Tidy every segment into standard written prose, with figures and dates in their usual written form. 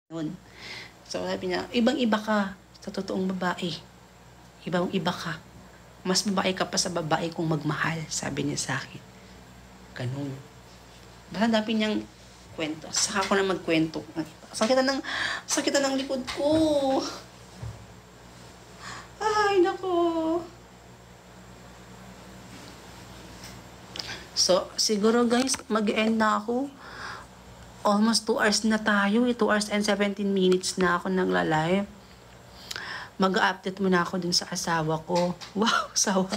Nun. So, sabi niya, ibang-iba ka sa totoong babae. Ibang-iba ka. Mas babae ka pa sa babae kung magmahal, sabi niya sa akin. Ganun. Basta dami niyang kwento. Saka ako na magkwento. Sakitan ng likod ko. Ay, nako. So, siguro guys, mag-end na ako. Almost 2 hours na tayo. 2 hours and 17 minutes na ako nagla-live. Mag-update muna ako dun sa asawa ko. Wow, asawa.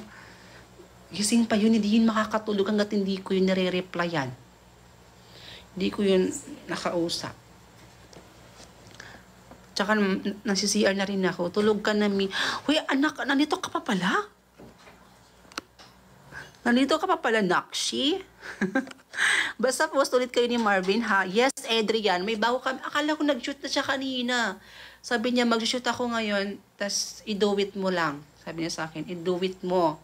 Gising pa yun, hindi yun makakatulog hanggat hindi ko yun nare-replyan. Hindi ko yun nakausap. Tsaka nasi-CR na rin ako. Tulog ka na, Mi. Uy, anak, nandito ka pa pala? Nandito ka pa pala, Nakshi? Basta post ulit kayo ni Marvin, ha? Yes, Adrian, may bago kami. Akala ko nag-shoot na siya kanina. Sabi niya, mag-shoot ako ngayon, tas i-do it mo lang. Sabi niya sa akin, i-do it mo.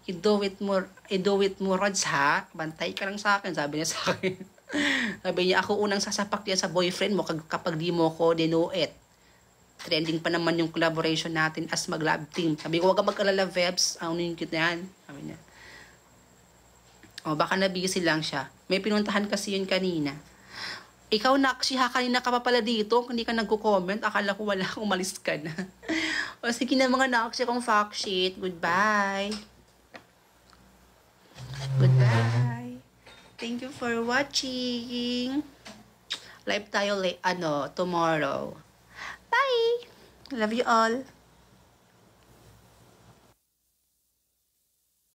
I-do it mo, Rods, ha? Bantay ka lang sa akin, sabi niya sa akin. Sabi niya, ako unang sasapak niya sa boyfriend mo kapag di mo ko dinuit. Trending pa naman yung collaboration natin as mag-love team. Sabi ko, huwag ka mag-alala, Vebs. Ano yung cute na yan? Sabi niya. O, baka na-busy lang siya. May pinuntahan kasi yun kanina. Ikaw, Nakshi, ha? Kanina ka pa pala dito. Hindi ka nagko-comment. Akala ko wala, umalis ka na. O, sige na mga Nakshi kong fact sheet. Goodbye. Goodbye. Thank you for watching. Live tayo tomorrow. Bye! Love you all.